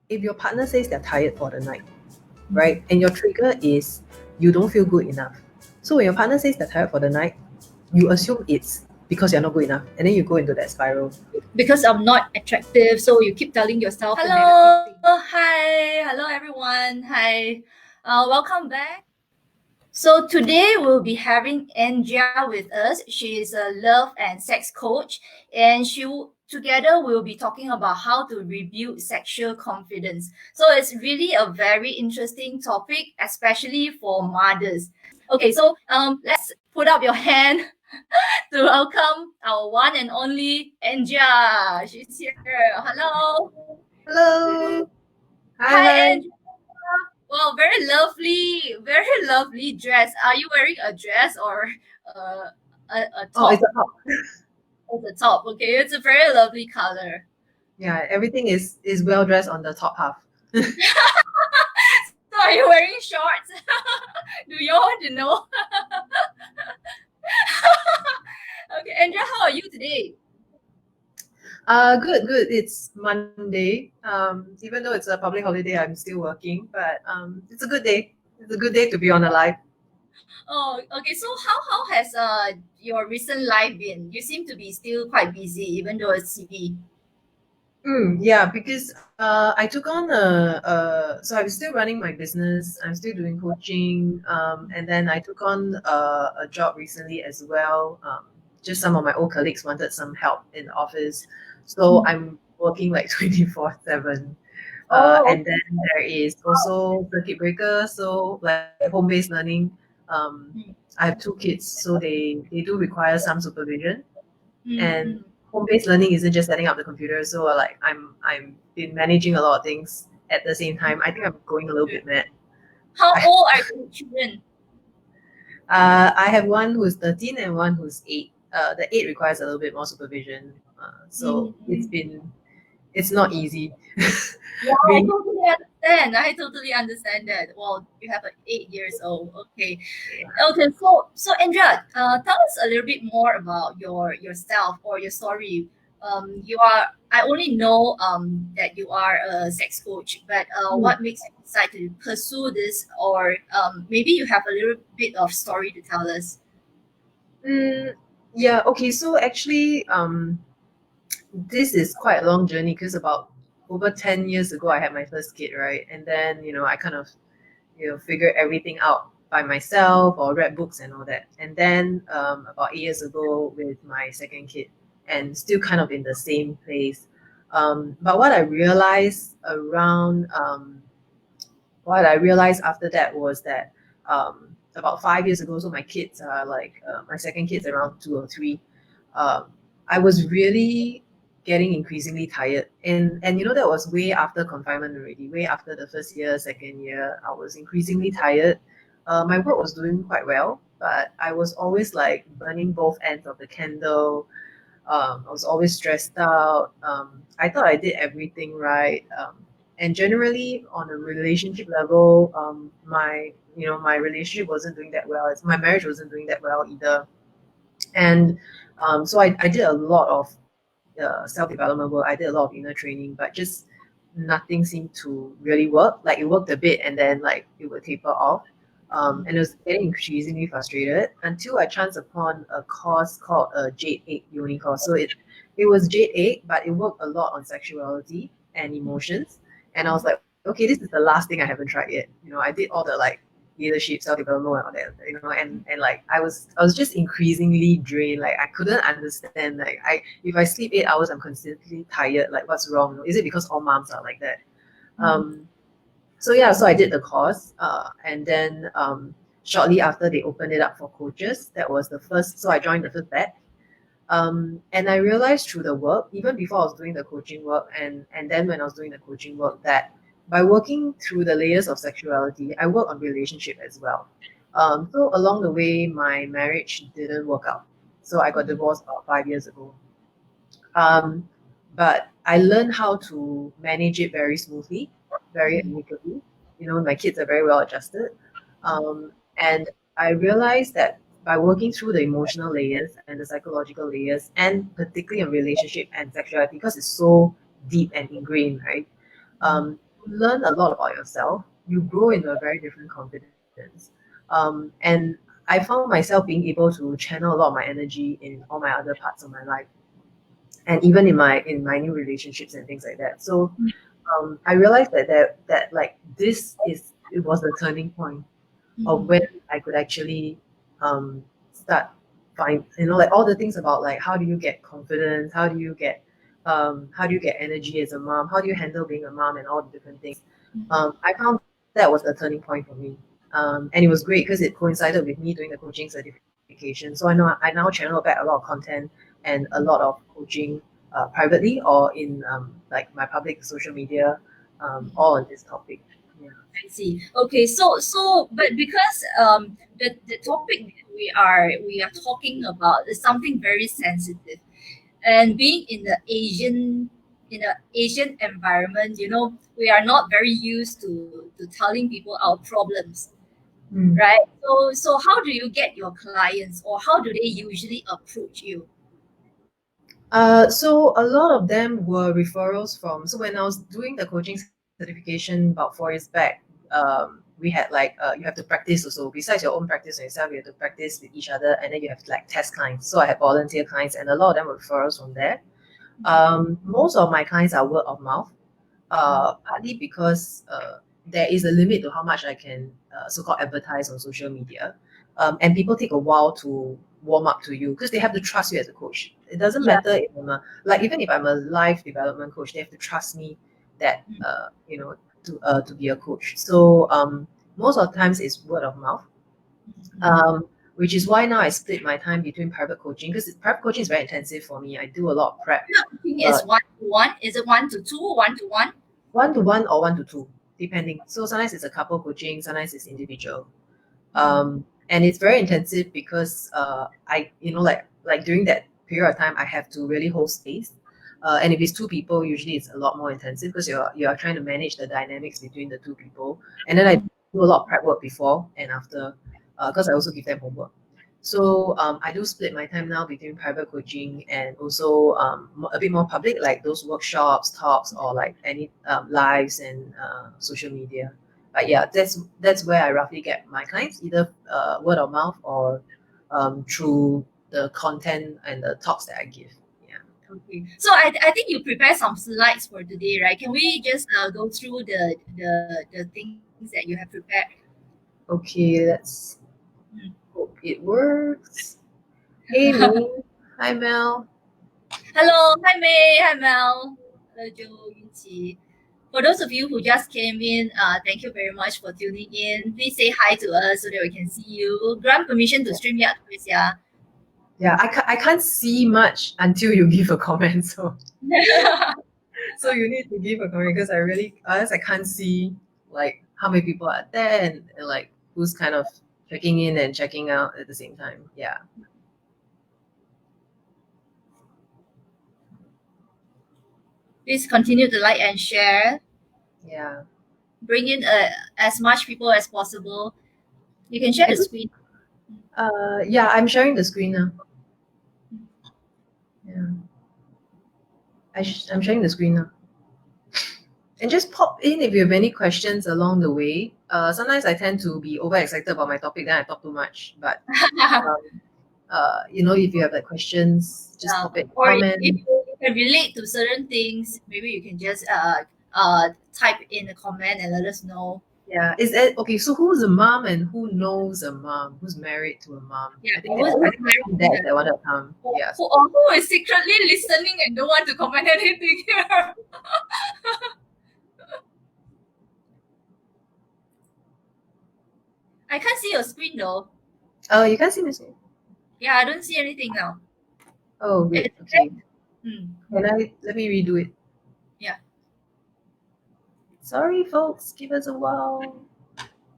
if your partner says they're tired for the night, right? And your trigger is you don't feel good enough. So when your partner says they're tired for the night, you assume it's because you're not good enough. And then you go into that spiral. Because I'm not attractive, so you keep telling yourself Hello, the negative thing. Hi, hello everyone. Hi, welcome back. So today we'll be having Andrea with us. She is a love and sex coach, and together we'll be talking about how to rebuild sexual confidence. So it's really a very interesting topic, especially for mothers. Okay, so let's put up your hand to welcome our one and only Andrea. She's here. Hello. Hello. Hi, Hi. Andrea. Well, very lovely dress. Are you wearing a dress or a Oh, it's top? a top. Oh, the top. Okay, it's a very lovely color. Yeah, everything is well dressed on the top half. So are you wearing shorts? Do you want to know? Okay, Andrea, how are you today? Good. It's Monday. Even though it's a public holiday, I'm still working, but it's a good day. It's a good day to be on alive. Oh, okay. So how has your recent life been? You seem to be still quite busy, even though it's CB. Yeah, because I took on so I'm still running my business. I'm still doing coaching, and then I took on a job recently as well. Just some of my old colleagues wanted some help in the office, so I'm working like 24/7. Oh, And then there is also circuit breaker, so like home-based learning. Um, okay. I have two kids, so they do require some supervision. And Mm-hmm. home-based learning isn't just setting up the computer. So like I'm been managing a lot of things at the same time. I think I'm going a little bit mad. How I, old are your children? I have one who's 13 and one who's 8. The 8 requires a little bit more supervision. So it's not easy. Yeah, I Being totally understand. I totally understand that. Well, you have an 8 years old. Okay. Okay. So Andrea, tell us a little bit more about yourself or your story. You are. I only know that you are a sex coach, but what makes you decide to pursue this, or maybe you have a little bit of story to tell us. mm, yeah, okay. So actually, this is quite a long journey because about over 10 years ago, I had my first kid, right? And then, I kind of figure everything out by myself or read books and all that. And then about 8 years ago with my second kid, and still kind of in the same place. But what I realized after that was that about 5 years ago, so my kids are like my second kid's around 2 or 3. Um, I was really getting increasingly tired, and that was way after confinement already, way after the first year, second year. I was increasingly tired. My work was doing quite well, but I was always like burning both ends of the candle. I was always stressed out. I thought I did everything right. And generally, on a relationship level, my relationship wasn't doing that well. My marriage wasn't doing that well either. And so I did a lot of self development work. I did a lot of inner training, but just nothing seemed to really work. Like it worked a bit, and then like it would taper off. And it was getting increasingly frustrated until I chanced upon a course called a Jade 8 Uni course. So it was Jade 8, but it worked a lot on sexuality and emotions. And I was like, okay, this is the last thing I haven't tried yet. I did all the like leadership, self-development and all that, and like I was just increasingly drained. Like I couldn't understand. Like if I sleep 8 hours, I'm consistently tired. Like what's wrong? Is it because all moms are like that? Um, so yeah, so I did the course, and then shortly after they opened it up for coaches, that was the first. So I joined the first batch. And I realized through the work, even before I was doing the coaching work, and then when I was doing the coaching work, that by working through the layers of sexuality, I work on relationship as well. So along the way, my marriage didn't work out. So I got divorced about 5 years ago. Um, but I learned how to manage it very smoothly, very amicably. My kids are very well adjusted. And I realized that by working through the emotional layers and the psychological layers, and particularly on relationship and sexuality, because it's so deep and ingrained, right? learn a lot about yourself. You grow into a very different confidence. And I found myself being able to channel a lot of my energy in all my other parts of my life, and even in my new relationships and things like that. So I realized that like it was the turning point of when I could actually start find like all the things about like how do you get confidence, how do you get energy as a mom, how do you handle being a mom and all the different things. I found that was the turning point for me. And it was great because it coincided with me doing the coaching certification. So I now channel back a lot of content and a lot of coaching privately or in like my public social media, all on this topic. Yeah. I see. Okay, but because the topic that we are talking about is something very sensitive, and being in the Asian environment, we are not very used to telling people our problems, Mm. right? So how do you get your clients, or how do they usually approach you? So a lot of them were referrals from. So when I was doing the coaching certification about 4 years back, we had like you have to practice also. Besides your own practice on yourself, you have to practice with each other, and then you have to like test clients. So I had volunteer clients, and a lot of them were referrals from there. Most of my clients are word of mouth, partly because there is a limit to how much I can so-called advertise on social media, and people take a while to warm up to you because they have to trust you as a coach. It doesn't Yeah. matter if I'm like even if I'm a life development coach, they have to trust me that to be a coach. So most of the times it's word of mouth. Which is why now I split my time between private coaching because private coaching is very intensive for me. I do a lot of prep, Coaching is but 1-to-1. Is it 1-to-2, 1-to-1? 1-to-1 or 1-to-2, depending. So sometimes it's a couple coaching, sometimes it's individual. And it's very intensive because I like during that period of time I have to really hold space. And if it's two people, usually it's a lot more intensive because you're trying to manage the dynamics between the two people. And then I do a lot of prep work before and after because I also give them homework. So I do split my time now between private coaching and also a bit more public, like those workshops, talks, or like any lives and social media. But yeah, that's where I roughly get my clients, either word of mouth or through the content and the talks that I give. Yeah. Okay. So I think you prepare some slides for today, right? Can we just go through the things that you have prepared? Okay, let's Mm. hope it works. Hey me. Hi Mel. Hello, hi May, hi Mel, hello Joe, Yunqi. For those of you who just came in, thank you very much for tuning in. Please say hi to us so that we can see you. Grant permission to stream yet, please, yeah. Yeah, I can't see much until you give a comment. So you need to give a comment because I can't see like how many people are there and like who's kind of checking in and checking out at the same time. Yeah. Please continue to like and share. Yeah. Bring in as much people as possible. You can share I the don't, screen. yeah, I'm sharing the screen now. Yeah. I'm sharing the screen now. And just pop in if you have any questions along the way. Sometimes I tend to be overexcited about my topic, then I talk too much. But if you have like questions, just pop it, Or if comment. you can relate to certain things, maybe you can just type in a comment and let us know. Yeah, is it okay? So who's a mom and who knows a mom? Who's married to a mom? Yeah, I think always I think some dads that want to come. Yeah. who is secretly listening and don't want to comment anything here. I can't see your screen though. Oh, you can't see my screen. Yeah, I don't see anything now. Oh, wait. It's Okay. Hmm. Let me redo it? Yeah, Sorry, folks. Give us a while.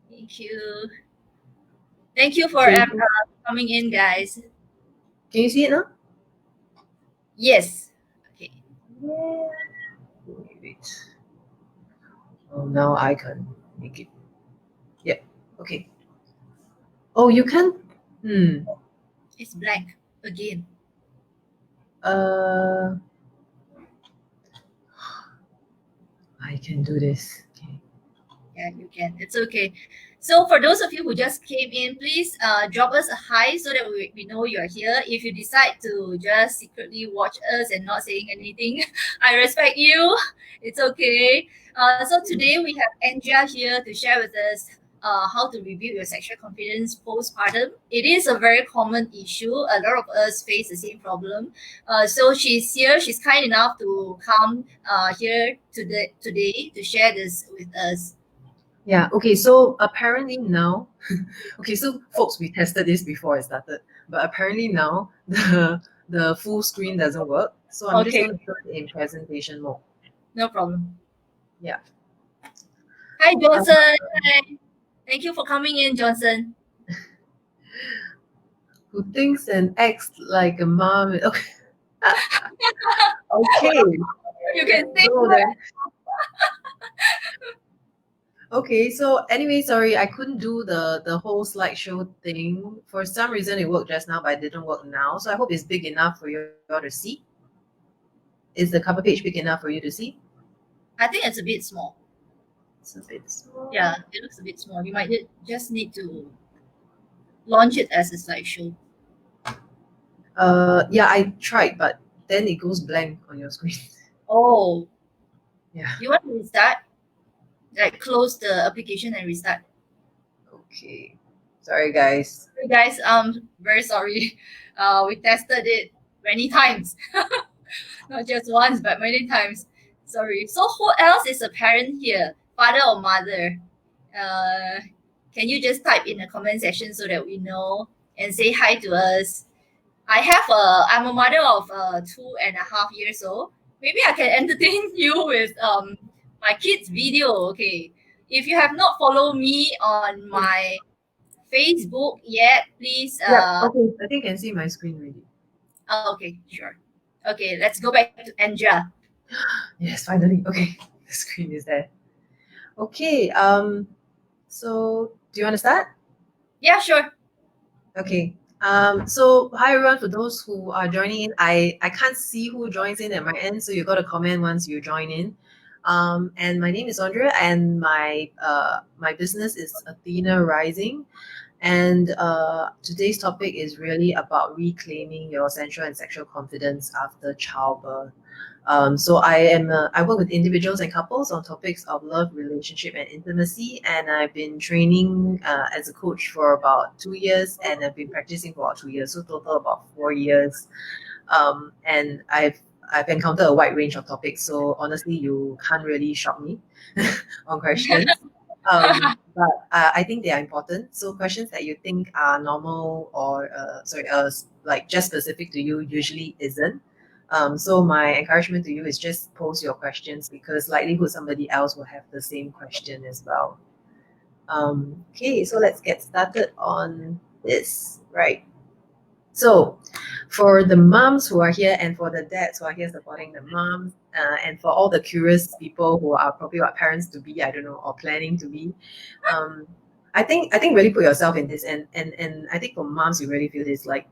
thank you. Thank you for Okay. coming in, guys. Can you see it now? Yes. Okay. Yeah. Wait. Oh, now I can make it. Yep. Okay. Oh, you can. Hmm. It's blank again. Uh. I can do this. Okay. Yeah, you can. It's okay. So for those of you who just came in, please drop us a hi so that we know you're here. If you decide to just secretly watch us and not saying anything, I respect you. It's okay. So today we have Andrea here to share with us how to rebuild your sexual confidence postpartum. It is a very common issue. A lot of us face the same problem. So she's here. She's kind enough to come here today to share this with us. Yeah, okay, so apparently now, okay, so folks, we tested this before I started, but apparently now the full screen doesn't work. So I'm just Okay, going to put it in presentation mode. no problem. Yeah. Hi, Uh, Johnson. Hi. Thank you for coming in, Johnson. who thinks and acts like a mom? Okay. Okay. You can say So then, okay, so anyway, sorry, I couldn't do the whole slideshow thing. For some reason, it worked just now, but it didn't work now. So I hope it's big enough for you all to see. Is the cover page big enough for you to see? I think it's a bit small. It's a bit small. Yeah, it looks a bit small. You might just need to launch it as a slideshow. Yeah, I tried, but then it goes blank on your screen. Oh, Yeah. you want to restart? Like close the application and restart. Okay. Sorry, guys. Hey guys, very sorry. We tested it many times, not just once, but many times. Sorry. So who else is a parent here? Father or mother? Uh, can you just type in the comment section so that we know and say hi to us? I'm a mother of 2.5 years old. Maybe I can entertain you with my kids' video. Okay. If you have not followed me on my Facebook yet, please Yeah, okay. I think I can see my screen already. okay, sure. Okay, let's go back to Andrea. Yes, finally. Okay. The screen is there. Okay. So do you want to start? Yeah, sure. Okay. So hi everyone, for those who are joining in, I can't see who joins in at my end, so you got to comment once you join in. And my name is Andrea, and my business is Athena Rising. And today's topic is really about reclaiming your sensual and sexual confidence after childbirth. So I work with individuals and couples on topics of love, relationship, and intimacy. And I've been training as a coach for about 2 years, and I've been practicing for about 2 years, so total about 4 years. And I've encountered a wide range of topics. So honestly, you can't really shock me on questions. But I think they are important. So questions that you think are normal or like just specific to you usually isn't. So my encouragement to you is just post your questions because likelihood somebody else will have the same question as well. Okay, so let's get started on this, right? So, for the moms who are here and for the dads who are here supporting the moms, and for all the curious people who are probably what parents to be, I don't know, or planning to be, I think really put yourself in this, and I think for moms you really feel this like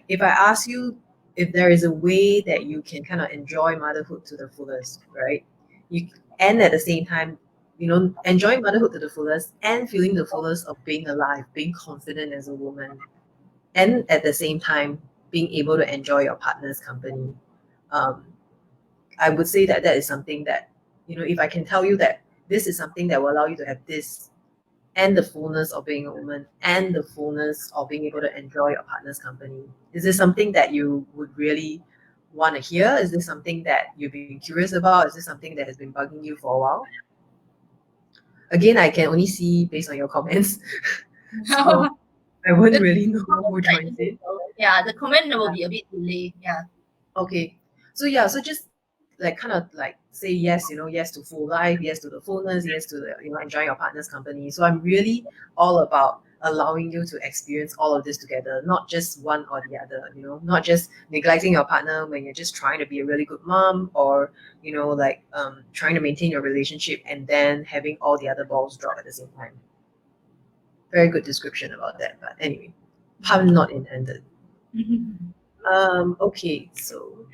if I ask you if there is a way that you can kind of enjoy motherhood to the fullest, right? You and at the same time, enjoying motherhood to the fullest and feeling the fullest of being alive, being confident as a woman, and at the same time being able to enjoy your partner's company. um, I would say that that is something that, if I can tell you that this is something that will allow you to have this and the fullness of being a woman and the fullness of being able to enjoy your partner's company, is this something that you would really want to hear? Is this something that you've been curious about? Is this something that has been bugging you for a while? Again, I can only see based on your comments. So I wouldn't really know who joins in. Yeah, the comment will be a bit delayed. Yeah. Okay. So yeah, so just like kind of like say yes, yes to full life, yes to the fullness, yes to the, enjoying your partner's company. So I'm really all about allowing you to experience all of this together, not just one or the other, not just neglecting your partner when you're just trying to be a really good mom, or, trying to maintain your relationship and then having all the other balls drop at the same time. Very good description about that. But anyway, pun not intended. Okay, so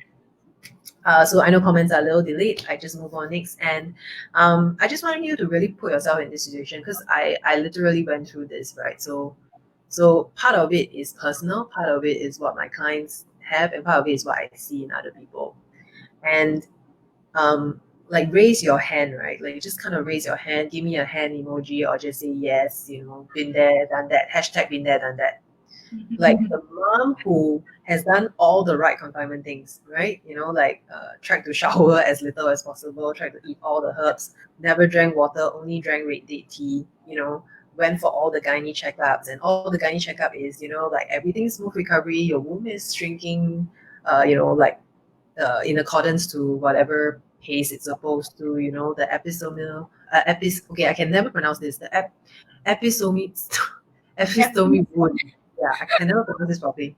So I know comments are a little delayed. I just move on next, and I just want you to really put yourself in this situation because I literally went through this, right? So part of it is personal, part of it is what my clients have, and part of it is what I see in other people. And like raise your hand, right? Like just kind of raise your hand, give me a hand emoji, or just say yes, been there, done that, hashtag been there, done that. Like the mom who has done all the right confinement things, right? Like tried to shower as little as possible, tried to eat all the herbs, never drank water, only drank red date tea, went for all the gynae checkups, and all the gynae checkup is, like everything's smooth recovery, your womb is shrinking, like in accordance to whatever pace it's supposed to, the episomal, okay, I can never pronounce this, the episomy, episomy wound. Yeah, I can never pronounce this properly.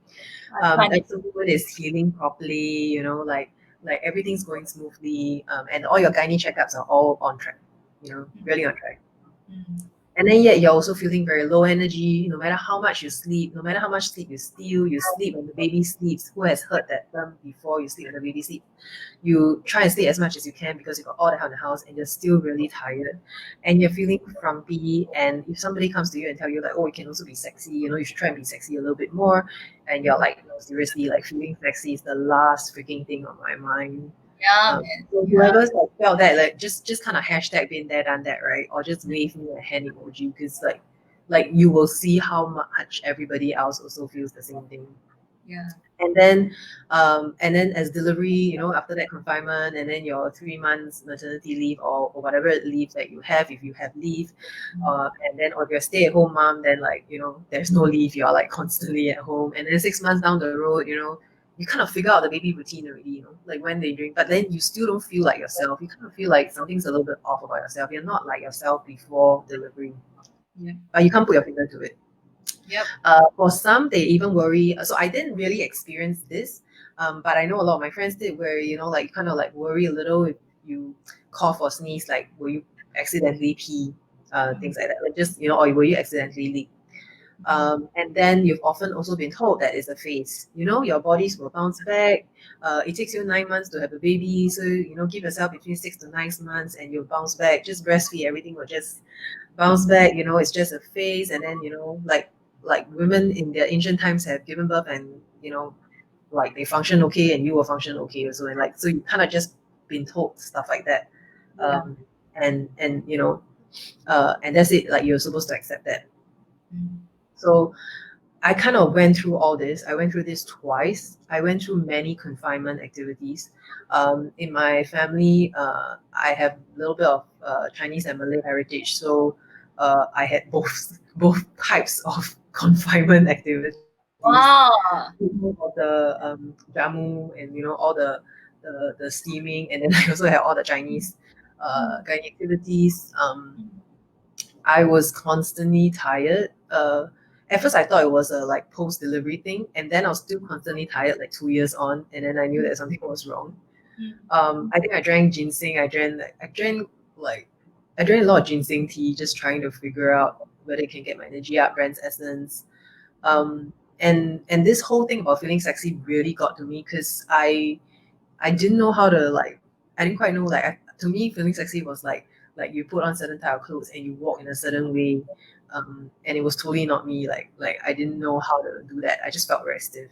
Episomy wound is healing properly, like everything's going smoothly, and all your gynae checkups are all on track, really on track. And then yet you're also feeling very low energy, no matter how much you sleep, no matter how much sleep you steal, you sleep when the baby sleeps. Who has heard that term before? You sleep when the baby sleeps. You try and sleep as much as you can because you got all the hell in the house and you're still really tired and you're feeling frumpy. And if somebody comes to you and tell you like, oh, you can also be sexy, you should try and be sexy a little bit more. And you're like, no, seriously, like feeling sexy is the last freaking thing on my mind. Yeah, So whoever's like felt that, like just kind of hashtag been there, done that, right? Or just wave me a hand emoji because like you will see how much everybody else also feels the same thing. yeah. And then as delivery, after that confinement, and then your 3 months maternity leave or whatever leave that you have, if you have leave, and then or if you're stay-at-home mom, then like there's no leave, you're like constantly at home, and then 6 months down the road, you kind of figure out the baby routine already, like when they drink, but then you still don't feel like yourself. You kind of feel like something's a little bit off about yourself. You're not like yourself before delivery. Yeah. But you can't put your finger to it. Yep. For some, they even worry. So I didn't really experience this, but I know a lot of my friends did, where like kind of like worry a little if you cough or sneeze, like will you accidentally pee, things like that, like just or will you accidentally leak. And then you've often also been told that it's a phase. Your bodies will bounce back. It takes you 9 months to have a baby, so give yourself between 6 to 9 months, and you'll bounce back. Just breastfeed, everything will just bounce back. It's just a phase, and then like women in their ancient times have given birth, and like they function okay, and you will function okay also, and like so you kind of just been told stuff like that, and and that's it. Like you're supposed to accept that. So I kind of went through all this. I went through this twice. I went through many confinement activities. In my family, I have a little bit of Chinese and Malay heritage, so I had both types of confinement activities. Wow. Of the jamu, and all the steaming, and then I also had all the Chinese gynae activities. I was constantly tired. At first, I thought it was a like post delivery thing, and then I was still constantly tired, like 2 years on, and then I knew that something was wrong. I think I drank ginseng. I drank a lot of ginseng tea, just trying to figure out whether it can get my energy up. Brand's essence, and this whole thing about feeling sexy really got to me because I didn't know how to like. I didn't quite know like. To me, feeling sexy was like you put on certain type of clothes and you walk in a certain way, and it was totally not me. Like I didn't know how to do that. I just felt very stiff.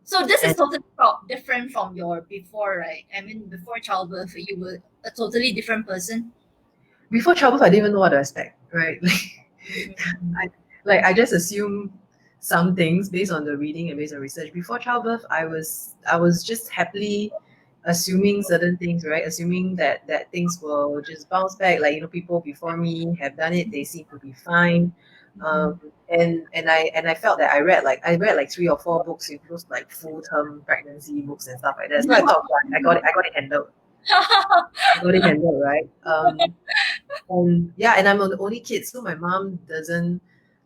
So this is And totally different from your before, right? I mean, before childbirth, you were a totally different person. before childbirth, I didn't even know what to expect. Right, I just assumed some things based on the reading and based on research. Before childbirth, I was just happily assuming certain things, right? Assuming that things will just bounce back. Like people before me have done it; they seem to be fine. And I felt that I read like 3 or 4 books, those like full term pregnancy books and stuff like that. So I thought I got it handled. I got it handled, right? And I'm the only kid, so my mom doesn't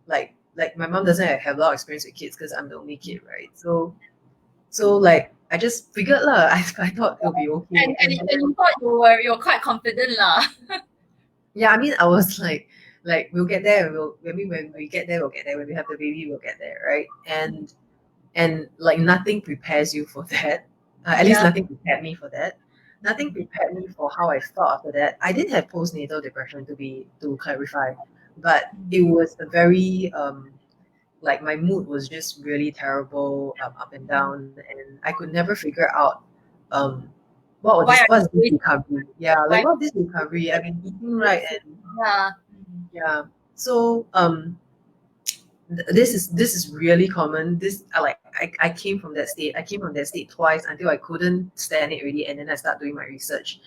like my mom doesn't have a lot of experience with kids because I'm the only kid, right? So like I just figured lah. I thought it'll be okay. And you thought you were quite confident lah. Yeah, I mean I was like we'll get there. When we get there, we'll get there. When we have the baby, we'll get there, right? And like nothing prepares you for that. At least Yeah. nothing prepared me for that. Nothing prepared me for how I felt after that. I did have postnatal depression, to clarify, but it was a very like my mood was just really terrible, up and down, and I could never figure out um Why are what's you this doing? recovery. Yeah, like Why? what this recovery? I've been eating right, and Yeah. yeah. So this is really common. I came from that state. I came from that state twice until I couldn't stand it really, and then I start doing my research,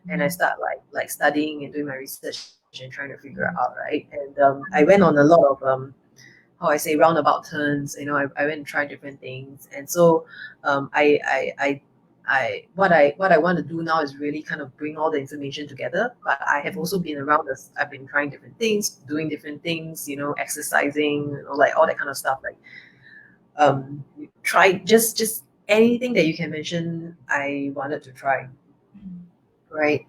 and I start like studying and doing my research and trying to figure it out, right. And I went on a lot of how I say roundabout turns. I went and tried different things, and so what I want to do now is really kind of bring all the information together. But I have also been around this. I've been trying different things, doing different things, exercising, like all that kind of stuff. Like try just anything that you can mention. I wanted to try, right?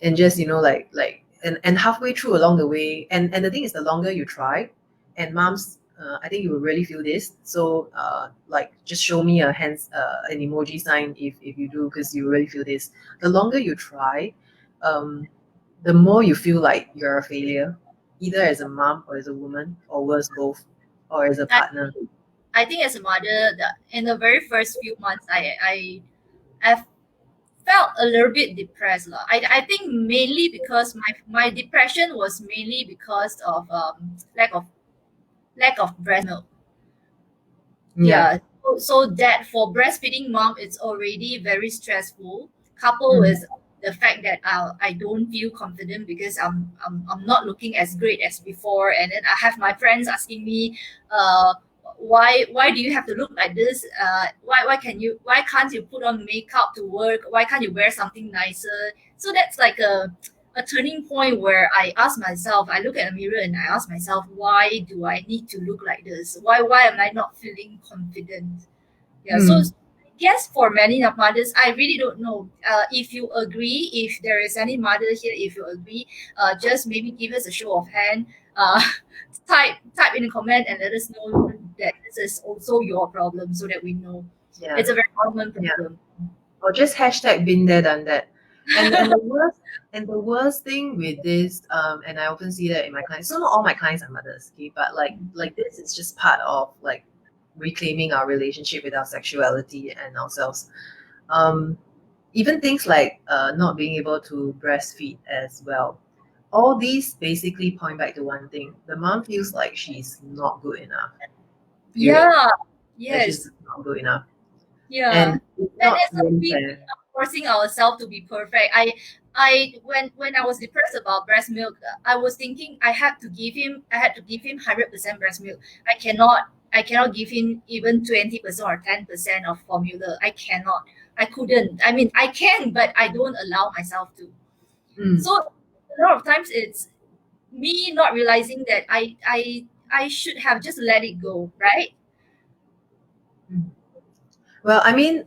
And just and halfway through along the way, and the thing is, the longer you try, and moms, I think you will really feel this. So like just show me a hands, an emoji sign if you do, because you really feel this. The longer you try, um the more you feel like you're a failure, either as a mom or as a woman, or worse, both, or as a I, partner. I think as a mother, in the very first few months, I felt a little bit depressed. Lah. I think mainly because my depression was mainly because of lack of breast milk. Yeah. Yeah. So that for breastfeeding mom, it's already very stressful. Coupled Mm. with the fact that I don't feel confident because I'm not looking as great as before, and then I have my friends asking me, why do you have to look like this? Why can't you put on makeup to work? Why can't you wear something nicer? So that's like a turning point where I ask myself, I look at a mirror and I ask myself, why do I need to look like this? Why am I not feeling confident? Yeah, so Mm. I guess for many of mothers, I really don't know. If you agree, if there is any mother here, if you agree, just maybe give us a show of hand. Uh, type in the comment and let us know that this is also your problem, so that we know Yeah. it's a very common Yeah. problem. Or just hashtag been there, done that. And the worst thing with this, and I often see that in my clients. So not all my clients are mothers, okay, but like this is just part of like reclaiming our relationship with our sexuality and ourselves. Um, Even things like not being able to breastfeed as well. All these basically point back to one thing: the mom feels like she's not good enough. Period. Yeah, That she's yes, not good enough, yeah. and it's And not it's really we fair. are forcing ourselves to be perfect. When I was depressed about breast milk, I was thinking I had to give him 100% breast milk. I cannot give him even 20% or 10% of formula. I cannot. I couldn't. I mean, I can, but I don't allow myself to. Mm. So a lot of times it's me not realizing that I should have just let it go, right? Mm. Well, I mean,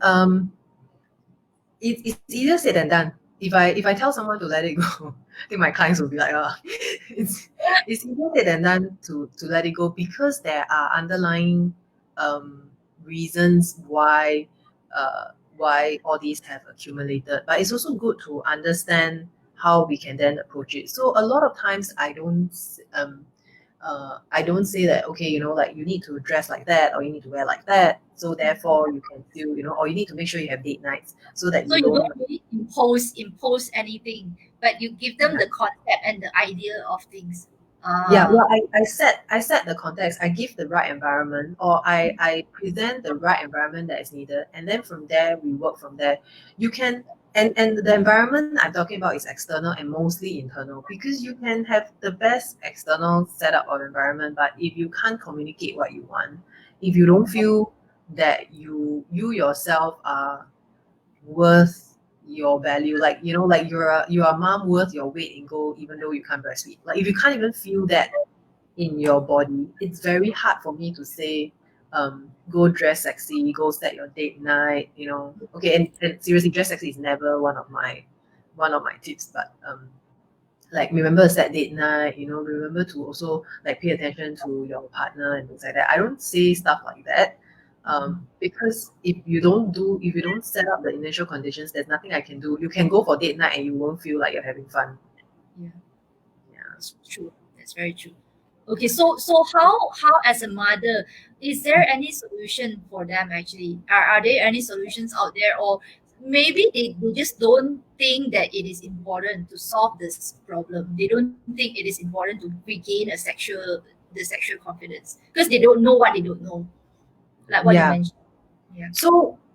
it's easier said than done. If I tell someone to let it go, I think my clients will be like, oh, it's it's easier said than done to let it go, because there are underlying um, reasons why all these have accumulated. But it's also good to understand how we can then approach it. So a lot of times I don't say that, okay, like you need to dress like that, or you need to wear like that, so therefore you can still, or you need to make sure you have date nights so that So you you don't. don't really impose anything, but you give them the concept and the idea of things. Yeah, well, Ah, I set the context. I give the right environment, or I present the right environment that is needed, and then from there we work from there. You can, and the environment I'm talking about is external and mostly internal, because you can have the best external setup or environment, but if you can't communicate what you want, if you don't feel that you yourself are worth your value, like you're a mom worth your weight in gold, even though you can't breastfeed. Like if you can't even feel that in your body, it's very hard for me to say, go dress sexy, go set your date night, okay. And seriously, dress sexy is never one of my tips, but like remember to set date night, remember to also like pay attention to your partner and things like that. I don't say stuff like that. Because if you don't set up the initial conditions, there's nothing I can do. You can go for date night and you won't feel like you're having fun. Yeah, Yeah. that's true. That's very true. Okay, so how as a mother, is there any solution for them actually? Are there any solutions out there, or maybe they just don't think that it is important to solve this problem. They don't think it is important to regain the sexual confidence because they don't know what they don't know, like what you Yeah. mentioned. Yeah.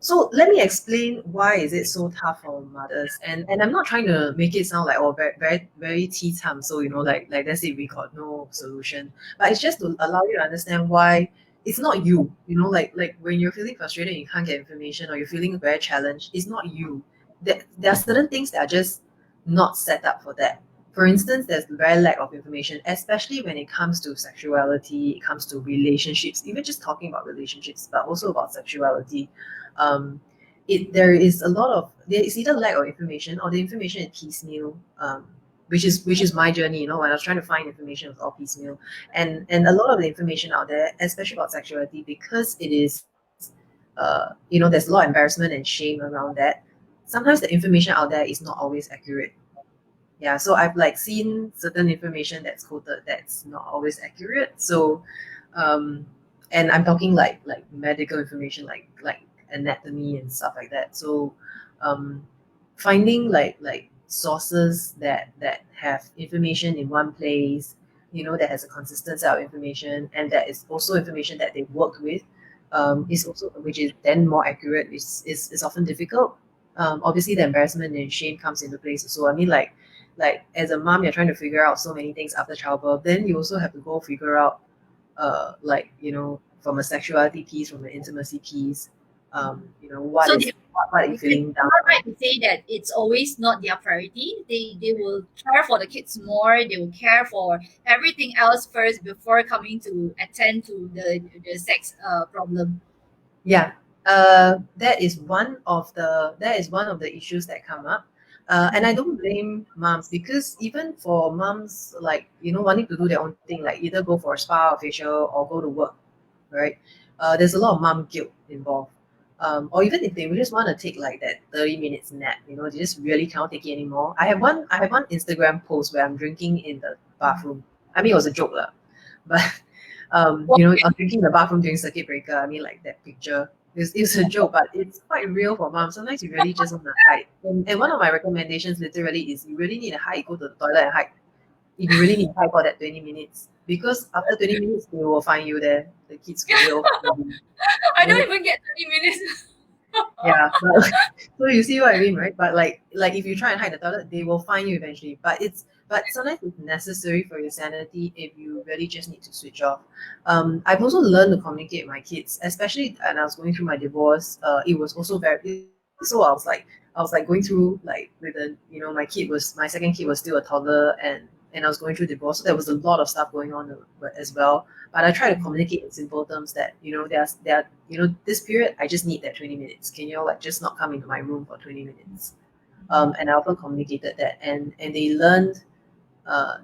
So let me explain why is it so tough for mothers, and I'm not trying to make it sound like very tea time. So like that's it, we got no solution. But it's just to allow you to understand why it's not you. Like when you're feeling frustrated, and you can't get information, or you're feeling very challenged. It's not you. There are certain things that are just not set up for that. For instance, there's very lack of information, especially when it comes to sexuality, it comes to relationships, even just talking about relationships, but also about sexuality. Um, there is either lack of information or the information is piecemeal, which is my journey. When I was trying to find information, it was all piecemeal, and a lot of the information out there, especially about sexuality, because it is, there's a lot of embarrassment and shame around that. Sometimes the information out there is not always accurate. Yeah, so I've like seen certain information that's quoted that's not always accurate. So um and I'm talking like medical information, like anatomy and stuff like that. So um finding like sources that have information in one place, that has a consistent set of information, and that is also information that they've worked with, is also, which is then more accurate, is often difficult. Obviously the embarrassment and shame comes into place. So I mean, like as a mom, you're trying to figure out so many things after childbirth, then you also have to go figure out from a sexuality piece, from an intimacy piece, what So is what are you it's feeling down not on. right to say that it's always not their priority. They will care for the kids more. They will care for everything else first before coming to attend to the sex problem. Yeah, that is one of the issues that come up. And I don't blame moms, because even for moms, like, wanting to do their own thing, like either go for a spa or facial or go to work, right? There's a lot of mom guilt involved. Or even if they just want to take like that 30 minutes nap, they just really cannot take it anymore. I have one Instagram post where I'm drinking in the bathroom. I mean, it was a joke lah, but Well, I was drinking in the bathroom during circuit breaker. I mean, like that picture. It's a joke, but it's quite real for mom. Sometimes you really just want to hide. And one of my recommendations literally is, you really need to hide, go to the toilet and hide. If you really need to hide for that 20 minutes. Because after 20 minutes, they will find you there. The kids will find you. I don't So, even get 30 minutes. yeah, but, so you see what I mean, right? But like if you try and hide the toilet, they will find you eventually. But sometimes it's necessary for your sanity if you really just need to switch off. I've also learned to communicate with my kids, especially when I was going through my divorce. It was also very, so I was like going through, like, with the my second kid was still a toddler, and I was going through divorce. So there was a lot of stuff going on as well. But I try to communicate in simple terms that, this period, I just need that 20 minutes. Can you all, like, just not come into my room for 20 minutes? And I often communicated that, and they learned,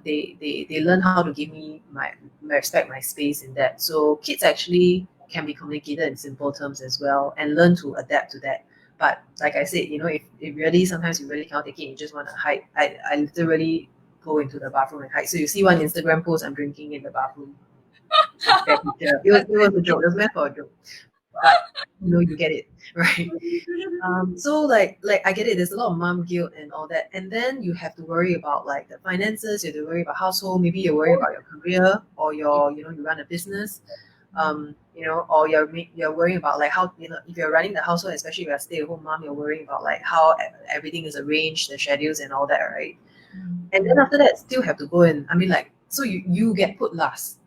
they learn how to give me my respect, my space in that. So kids actually can be communicated in simple terms as well, and learn to adapt to that. But like I said, if really sometimes you really cannot take it, you just want to hide. I literally go into the bathroom and hide. So you see one Instagram post, I'm drinking in the bathroom. That picture. It was a joke. It was meant for a joke. But you get it, right? So like I get it. There's a lot of mom guilt and all that, and then you have to worry about, like, the finances. You have to worry about household. Maybe you're worried about your career, or you run a business. Or you're worrying about, like, how, if you're running the household, especially if you're a stay-at-home mom, you're worrying about, like, how everything is arranged, the schedules and all that, right? And then after that, still have to go in. I mean, like, so you get put last.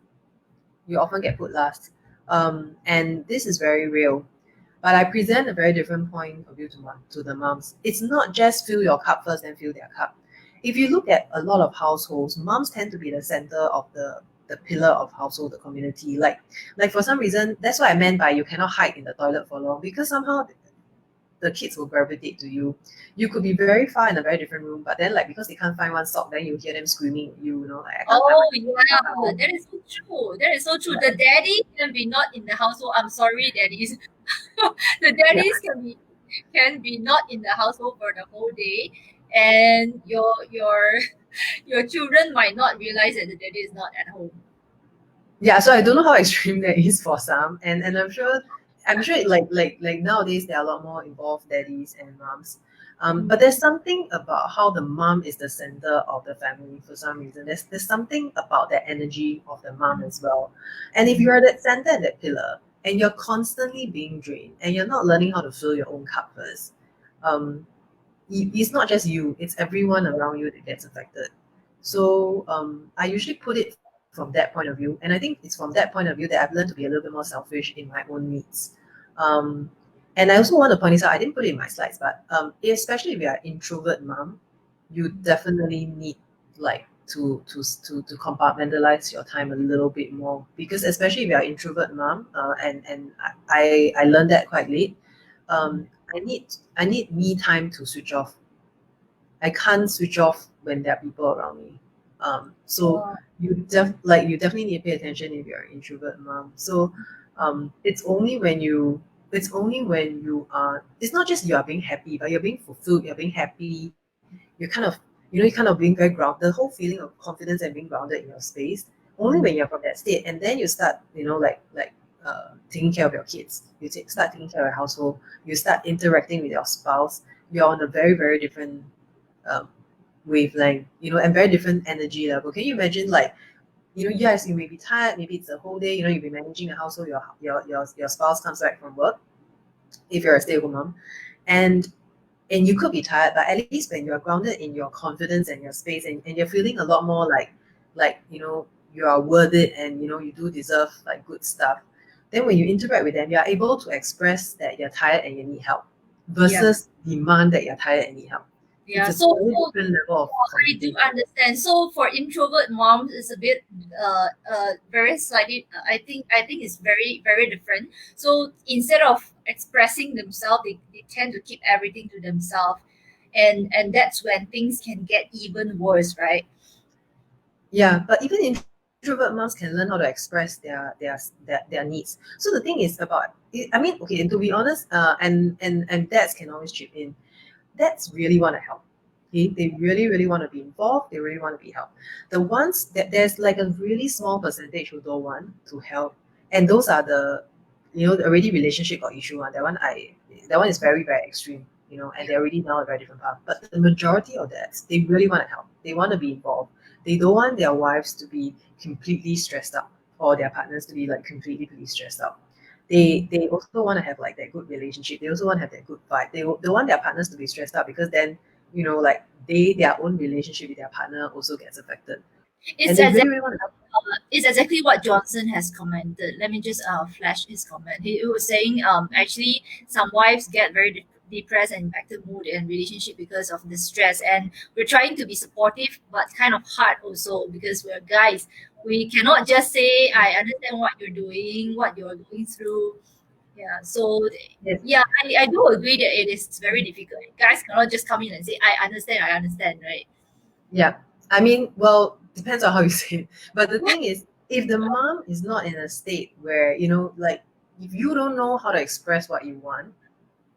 You often get put last. And this is very real. But I present a very different point of view to the moms. It's not just fill your cup first and fill their cup. If you look at a lot of households, moms tend to be the center of the pillar of household, the community. Like for some reason, that's what I meant by you cannot hide in the toilet for long, because somehow the kids will gravitate to you. You could be very far in a very different room, but then like because they can't find one sock, then you hear them screaming at you, like I can't find Oh my sock at yeah, home. that is so true. That is so true. Yeah, The daddy can be not in the household. I'm sorry, daddies. The yeah, daddies can be not in the household for the whole day, and your children might not realize that the daddy is not at home. yeah. So I don't know how extreme that is for some, and I'm sure like nowadays there are a lot more involved daddies and moms. But there's something about how the mom is the center of the family for some reason. There's something about the energy of the mom as well. And if you are that center and that pillar, and you're constantly being drained, and you're not learning how to fill your own cup first, um, it's not just you; it's everyone around you that gets affected. So I usually put it from that point of view, and I think it's from that point of view that I've learned to be a little bit more selfish in my own needs. Um, and I also want to point this out. I didn't put it in my slides, but especially if you're an introvert mom, you definitely need like to compartmentalize your time a little bit more because especially if you're an introvert mom, and I learned that quite late. I need me time to switch off. I can't switch off when there are people around me. So Wow. you definitely need to pay attention if you're an introvert mom. So it's only when you are it's not just you are being happy, but you're being fulfilled, you're being happy, you're kind of being very grounded, the whole feeling of confidence and being grounded in your space. Only when you're from that state, and then you start, taking care of your kids. Start taking care of your household. You start interacting with your spouse. You're on a very, very different um, wavelength, and very different energy level. Can you imagine, like, yes, you may be tired, maybe it's a whole day, you'll be managing a household, your spouse comes back from work, if you're a stay-at-home mom, and you could be tired, but at least when you're grounded in your confidence and your space, and you're feeling a lot more like you are worth it, and you do deserve like good stuff, then when you interact with them, you're able to express that you're tired and you need help Yeah. versus demand that you're tired and need help. It's Yeah. a So, very so different level of I do communication. understand. So for introvert moms, it's a bit very slightly. I think it's very very different. So instead of expressing themselves, they tend to keep everything to themselves, and that's when things can get even worse, right? Yeah, but even introvert moms can learn how to express their needs. So the thing is about, I mean, okay, and to be honest, and dads can always chip in. Dads really want to help. Okay? They really, really want to be involved. They really want to be helped. The ones that there's like a really small percentage who don't want to help, and those are the already relationship or issue one. That one is very, very extreme. And they're already now a very different path. But the majority of dads, they really want to help. They want to be involved. They don't want their wives to be completely stressed out, or their partners to be like completely stressed out. They also want to have like that good relationship. They also want to have that good vibe. They want their partners to be stressed out because then like their own relationship with their partner also gets affected, and It's they really exactly really want to help. it's exactly what Johnson has commented. Let me just flash his comment. He was saying actually some wives get very depressed and impacted mood and relationship because of the stress, and we're trying to be supportive but kind of hard also because we're guys. We cannot just say I understand what you're doing, what you're going through. Yeah. So Yes. yeah, I do agree that it is very difficult. Guys cannot just come in and say I understand, right? Yeah. I mean, well, depends on how you say it. But the thing is, if the mom is not in a state where, like, if you don't know how to express what you want,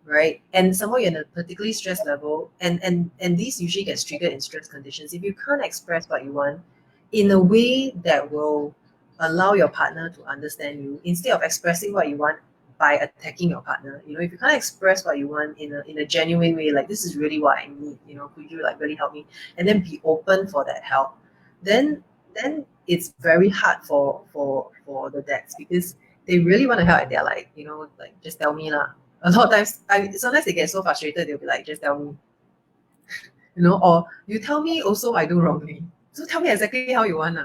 right? And somehow you're in a particularly stress level, and these usually gets triggered in stress conditions. If you can't express what you want in a way that will allow your partner to understand you, instead of expressing what you want by attacking your partner, if you can't express what you want in a genuine way, like this is really what I need, could you like really help me, and then be open for that help, then it's very hard for the dads because they really want to help, and they're like, like just tell me lah. A lot of times, sometimes they get so frustrated, they'll be like, just tell me, or you tell me also I do wrongly. So tell me exactly how you want.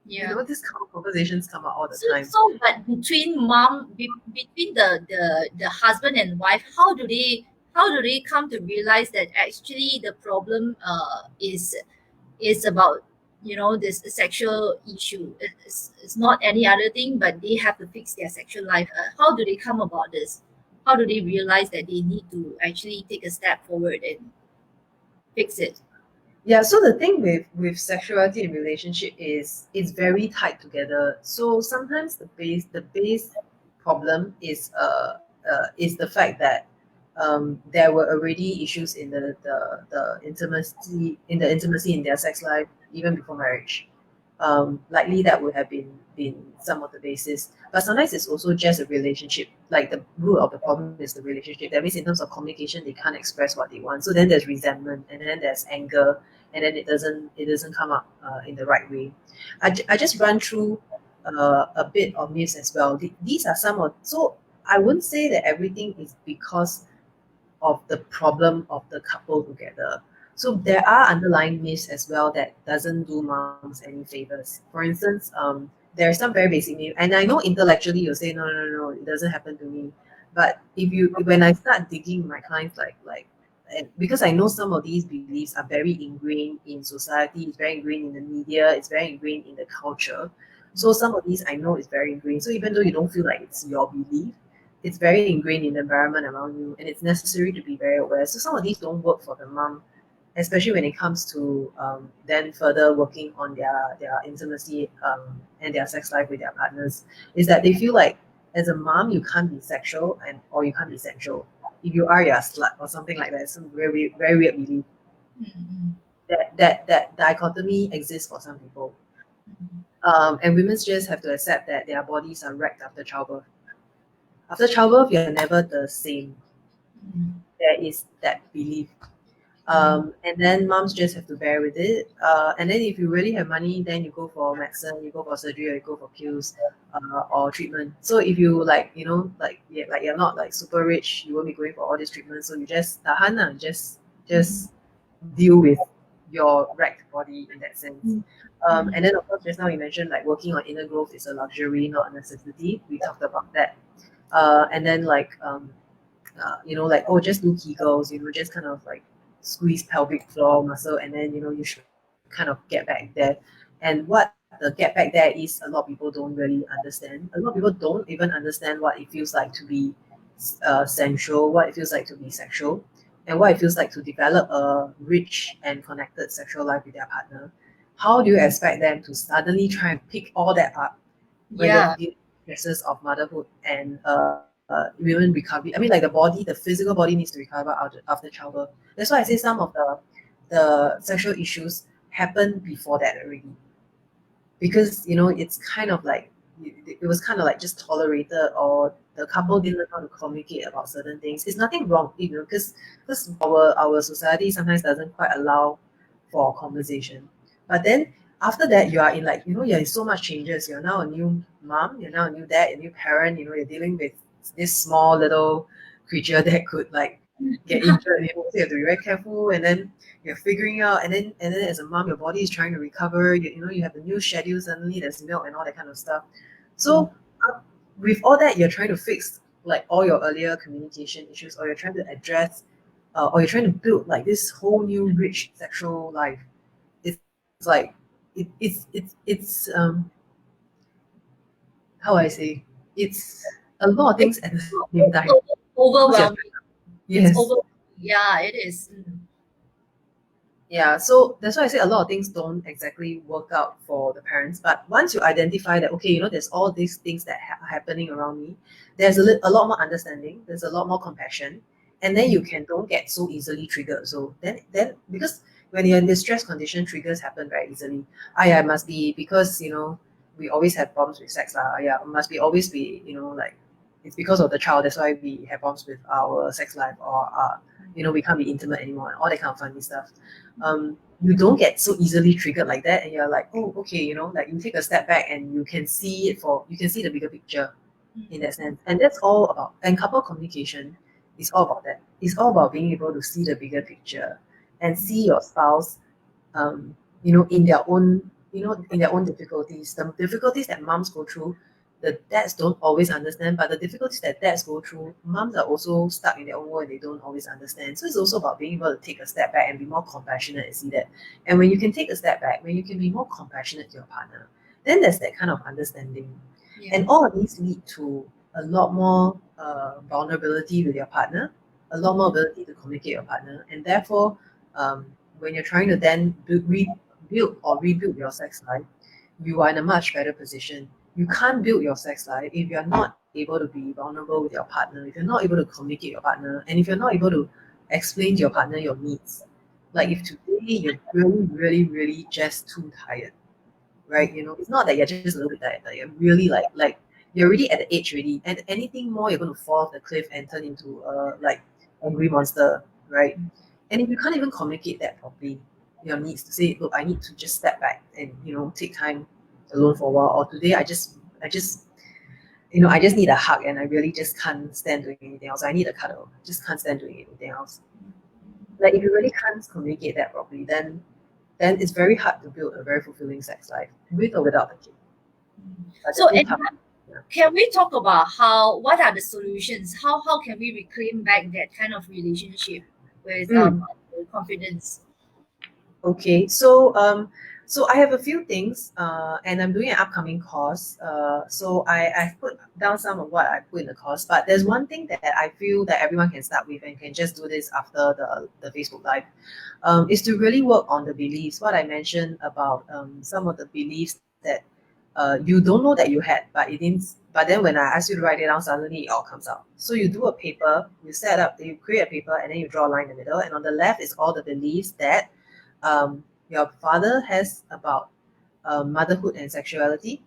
Yeah. This kind of conversations come out all the So, time. so but between the husband and wife, how do they come to realize that actually the problem is about this sexual issue. It's not any other thing, but they have to fix their sexual life. How do they come about this? how do they realize that they need to actually take a step forward and fix it? Yeah, so the thing with sexuality and relationship is it's very tied together. So sometimes the base problem is the fact that there were already issues in the intimacy in their sex life even before marriage. Likely that would have been some of the basis. But sometimes it's also just a relationship. Like the root of the problem is the relationship. That means in terms of communication, they can't express what they want. So then there's resentment, and then there's anger, and then it doesn't come up in the right way. I just run through a bit of myths as well. These are some of so I wouldn't say that everything is because of the problem of the couple together. So there are underlying myths as well that doesn't do moms any favors. For instance, there are some very basic myths, and I know intellectually you'll say no, no, no, no, it doesn't happen to me. But if you when I start digging my clients and because I know some of these beliefs are very ingrained in society, it's very ingrained in the media, it's very ingrained in the culture. So some of these I know is very ingrained. So even though you don't feel like it's your belief, it's very ingrained in the environment around you, and it's necessary to be very aware. So some of these don't work for the mom, especially when it comes to then further working on their intimacy and their sex life with their partners. Is that they feel like as a mom you can't be sexual and or you can't be sensual. If you are, you're a slut or something like that. Some very weird belief. Mm-hmm. That dichotomy exists for some people. And women just have to accept that their bodies are wrecked after childbirth. After childbirth, you're never the same. There is that belief. And then moms just have to bear with it. And then if you really have money, then you go for medicine, you go for surgery, or you go for pills or treatment. So if you like you're not like super rich, you won't be going for all this treatment. So you just tahan, just deal with your wrecked body in that sense. And then of course just now you mentioned like working on inner growth is a luxury, not a necessity. We talked about that. And then like oh just do Kegels, just kind of like squeeze pelvic floor muscle, and then you should kind of get back there. And what the get back there is, a lot of people don't really understand. A lot of people don't even understand what it feels like to be sensual, what it feels like to be sexual, and what it feels like to develop a rich and connected sexual life with their partner. How do you expect them to suddenly try and pick all that up when they're Yeah. dealing with stresses of motherhood and women recovery? I mean, like the physical body needs to recover after childbirth. That's why I say some of the sexual issues happen before that already, because it's kind of like it was kind of like just tolerated, or the couple didn't learn how to communicate about certain things. It's nothing wrong, because our society sometimes doesn't quite allow for conversation. But then after that, you are in like you're in so much changes. You're now a new mom, you're now a new dad, a new parent. You're dealing with this small little creature that could like get injured. So you have to be very careful, and then you're figuring out, and then as a mom your body is trying to recover. You have a new schedule, suddenly there's milk and all that kind of stuff. So with all that, you're trying to fix like all your earlier communication issues, or you're trying to address or you're trying to build like this whole new rich sexual life. It's like it's how I say, it's a lot of It's things at the same time. overwhelming. It's Yes. over. Yeah, it is. Yeah, so that's why I say a lot of things don't exactly work out for the parents. But once you identify that, okay, there's all these things that are happening around me, there's a lot more understanding, there's a lot more compassion, and then you can don't get so easily triggered. So then because when you're in this stress condition, triggers happen very easily. Yeah, it must be because we always have problems with sex lah. Yeah, it must be always be like it's because of the child. That's why we have problems with our sex life, or we can't be intimate anymore, and all that kind of funny stuff. You don't get so easily triggered like that, and you're like, oh, okay, like you take a step back and you can see the bigger picture in that sense. And that's all about, and couple communication is all about that. It's all about being able to see the bigger picture and see your spouse in their own difficulties. The difficulties that moms go through, the dads don't always understand, but the difficulties that dads go through, moms are also stuck in their own world and they don't always understand. So it's also about being able to take a step back and be more compassionate and see that. And when you can take a step back, when you can be more compassionate to your partner, then there's that kind of understanding. Yeah. And all of these lead to a lot more vulnerability with your partner, a lot more ability to communicate your partner, and therefore, when you're trying to then build or rebuild your sex life, you are in a much better position. You can't build your sex life if you're not able to be vulnerable with your partner, if you're not able to communicate your partner, and if you're not able to explain to your partner your needs. Like if today you're really, really, really just too tired, right? It's not that you're just a little bit tired, but you're really like you're already at the edge already, and anything more you're going to fall off the cliff and turn into like angry monster, right? And if you can't even communicate that properly, your needs to say, look, I need to just step back and take time alone for a while, or today I just need a hug and I really just can't stand doing anything else. I need a cuddle. Just can't stand doing anything else. Like if you really can't communicate that properly, then it's very hard to build a very fulfilling sex life with or without the kid. But So, definitely tough. can we talk about what are the solutions? How can we reclaim back that kind of relationship with confidence? Okay, so I have a few things, and I'm doing an upcoming course. So I've put down some of what I put in the course, but there's one thing that I feel that everyone can start with and can just do this after the Facebook Live, is to really work on the beliefs. What I mentioned about some of the beliefs that you don't know that you had, but it didn't. But then when I ask you to write it down, suddenly it all comes out. So you do a paper, you create a paper, and then you draw a line in the middle, and on the left is all the beliefs that your father has about motherhood and sexuality,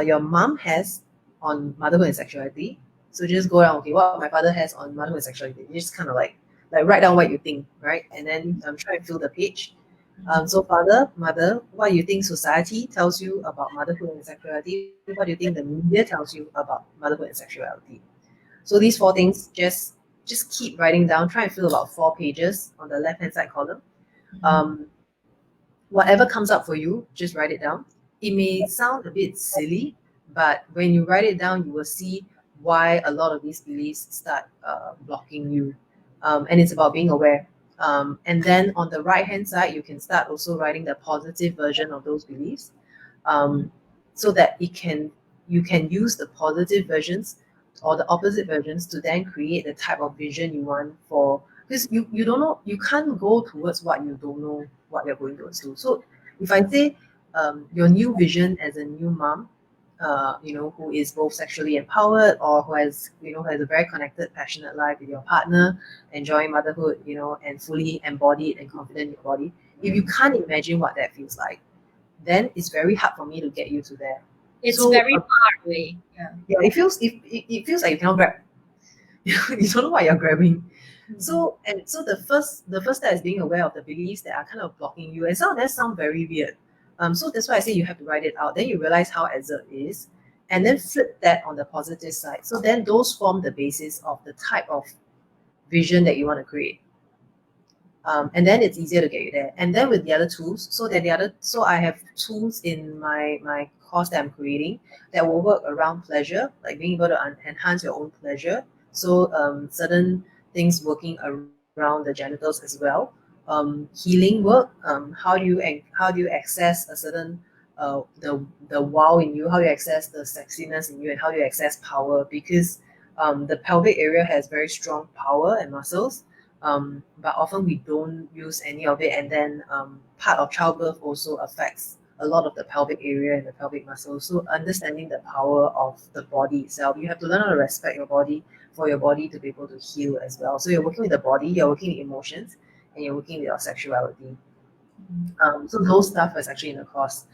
your mom has on motherhood and sexuality. So just go around, okay, what my father has on motherhood and sexuality. You just kind of like write down what you think, right? And then try and fill the page. So father, mother, what you think society tells you about motherhood and sexuality? What do you think the media tells you about motherhood and sexuality? So these four things, just keep writing down. Try and fill about 4 pages on the left hand side column. Um, Whatever comes up for you, just write it down. It may sound a bit silly, but when you write it down, you will see why a lot of these beliefs start blocking you. And it's about being aware. And then on the right hand side, you can start also writing the positive version of those beliefs, um, so that you can use the positive versions or the opposite versions to then create the type of vision you want for, because you don't know, you can't go towards what you don't know what you're going towards to. So if I say your new vision as a new mom, who is both sexually empowered, or who has a very connected, passionate life with your partner, enjoying motherhood, and fully embodied and confident in your body. If you can't imagine what that feels like, then it's very hard for me to get you to there. It's So, very far away. Yeah. Yeah, it feels like you cannot grab. You don't know what you're grabbing. So the first step is being aware of the beliefs that are kind of blocking you. And some of that sound very weird. So that's why I say you have to write it out. Then you realize how absurd it is. And then flip that on the positive side. So then those form the basis of the type of vision that you want to create. And then it's easier to get you there. And then with the other tools, so I have tools in my course that I'm creating that will work around pleasure, like being able to enhance your own pleasure. So certain things working around the genitals as well. Healing work. How do you access a certain the wow in you? How do you access the sexiness in you, and how do you access power? Because the pelvic area has very strong power and muscles, but often we don't use any of it. And then part of childbirth also affects a lot of the pelvic area and the pelvic muscles. So understanding the power of the body itself, you have to learn how to respect your body for your body to be able to heal as well. So you're working with the body, you're working with emotions, and you're working with your sexuality. So those stuff is actually in the course.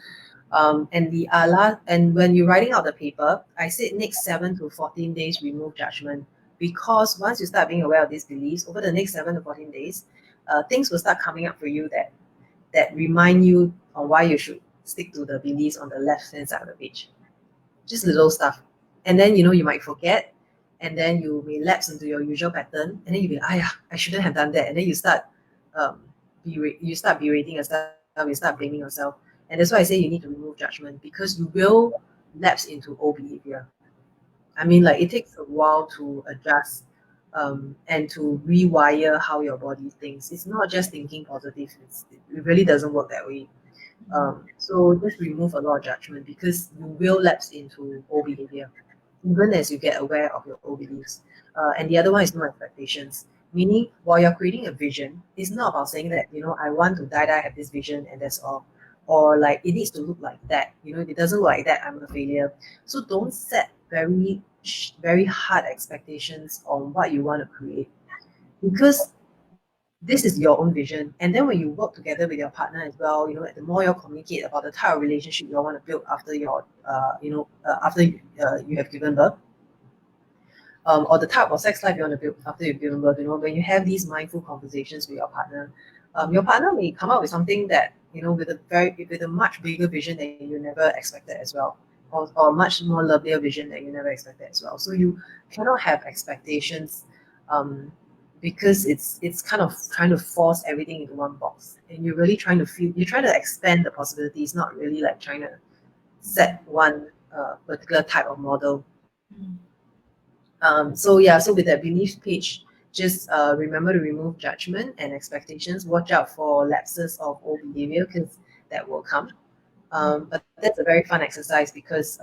And when you're writing out the paper, I said next 7 to 14 days, remove judgment. Because once you start being aware of these beliefs, over the next 7 to 14 days, things will start coming up for you that remind you on why you should stick to the beliefs on the left hand side of the page. Just little stuff. And then you might forget, and then you may lapse into your usual pattern, and then you'll be like, I shouldn't have done that. And then you start berating yourself, you start blaming yourself. And that's why I say you need to remove judgment, because you will lapse into old behavior. I mean, like, it takes a while to adjust, and to rewire how your body thinks. It's not just thinking positive. It really doesn't work that way. So just remove a lot of judgment, because you will lapse into old behavior. even as you get aware of your own beliefs. And the other one is no expectations. Meaning, while you're creating a vision, it's not about saying that, I want to die, have this vision and that's all. Or like, it needs to look like that. If it doesn't look like that, I'm a failure. So don't set very hard expectations on what you want to create, because this is your own vision. And then when you work together with your partner as well, the more you communicate about the type of relationship you want to build after you have given birth, or the type of sex life you want to build after you've given birth. When you have these mindful conversations with your partner may come up with something that, with a much bigger vision that you never expected as well, or much more lovelier vision that you never expected as well. So you cannot have expectations, because it's kind of trying to force everything into one box, and you're trying to expand the possibilities, not really like trying to set one particular type of model. So with that belief page, just remember to remove judgment and expectations. Watch out for lapses of old behavior, because that will come. But that's a very fun exercise, because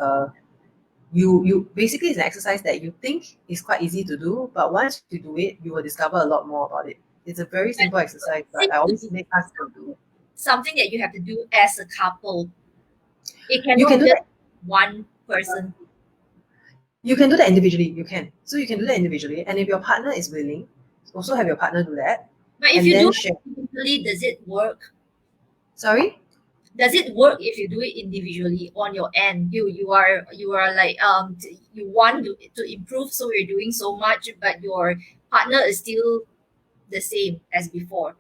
you basically, it's an exercise that you think is quite easy to do, but once you do it, you will discover a lot more about it. It's a very simple exercise, but I always make us to do it. Something that you have to do as a couple. It You cannot can do just that. one person. You can do that individually. You can. So you can do that individually, and if your partner is willing, also have your partner do that, But if and you do then it share. individually, does it work? Sorry. Does it work if you do it individually on your end? You are like you want to improve, so you're doing so much, but your partner is still the same as before.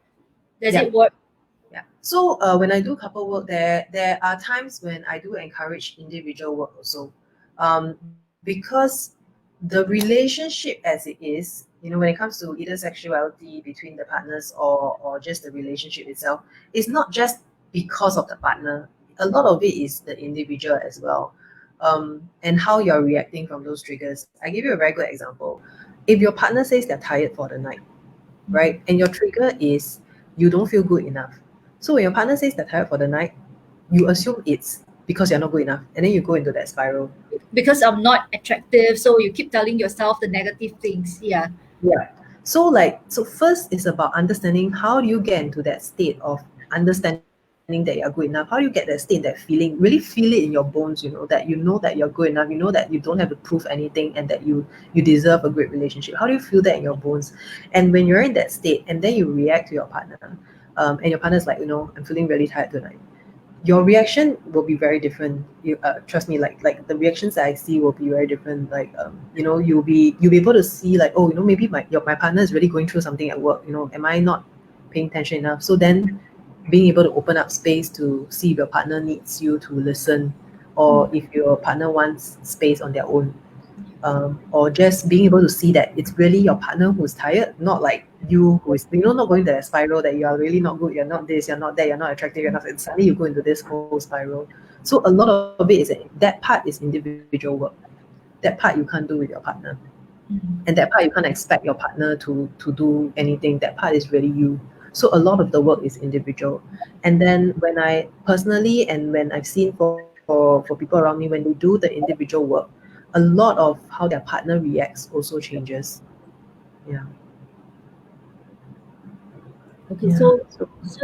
Does Yeah. it work? Yeah. So when I do couple work, there are times when I do encourage individual work also, because the relationship as it is, when it comes to either sexuality between the partners, or just the relationship itself, it's not just because of the partner. A lot of it is the individual as well, and how you're reacting from those triggers. I give you a very good example. If your partner says they're tired for the night, right? And your trigger is you don't feel good enough. So when your partner says they're tired for the night, you assume it's because you're not good enough. And then you go into that spiral. Because I'm not attractive, so you keep telling yourself the negative things. Yeah. Yeah. So first is about understanding how do you get into that state of understanding that you're good enough. How do you get that state, that feeling, really feel it in your bones, that you're good enough, that you don't have to prove anything, and that you deserve a great relationship. How do you feel that in your bones? And when you're in that state and then you react to your partner, and your partner's like, I'm feeling really tired tonight, your reaction will be very different. You trust me, like the reactions that I see will be very different. Like you'll be able to see, like, oh, maybe my partner is really going through something at work. Am I not paying attention enough? So then being able to open up space to see if your partner needs you to listen, or if your partner wants space on their own, or just being able to see that it's really your partner who's tired, not like you who is, not going to that spiral that you are really not good, you're not this, you're not that, you're not attractive, you're not, and suddenly you go into this whole spiral. So a lot of it is that part is individual work. That part you can't do with your partner, and that part you can't expect your partner to do anything. That part is really you. So a lot of the work is individual. And then when I personally, and when I've seen for people around me, when they do the individual work, a lot of how their partner reacts also changes. Yeah. Okay. Yeah. So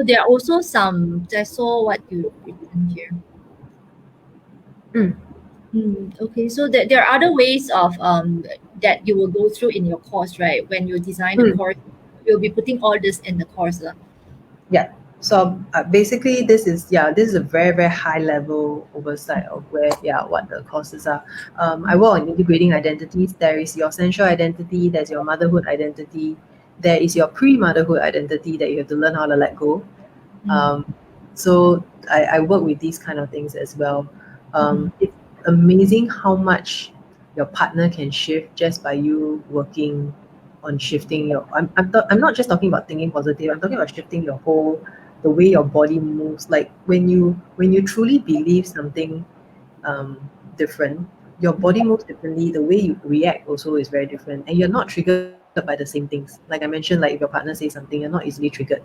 there are also some. I saw what you written here. Mm. Okay, so there are other ways of that you will go through in your course, right? When you design the Mm. course, you'll be putting all this in the course, lah. Yeah. So basically, this is a very very high level oversight of what the courses are. I work on integrating identities. There is your sensual identity. There's your motherhood identity. There is your pre-motherhood identity that you have to learn how to let go. Um, so I work with these kind of things as well. It's amazing how much your partner can shift just by you working on shifting your. I'm not just talking about thinking positive. I'm talking about shifting your whole, the way your body moves. Like when you truly believe something different, your body moves differently. The way you react also is very different, and you're not triggered by the same things. Like I mentioned, like if your partner says something, you're not easily triggered.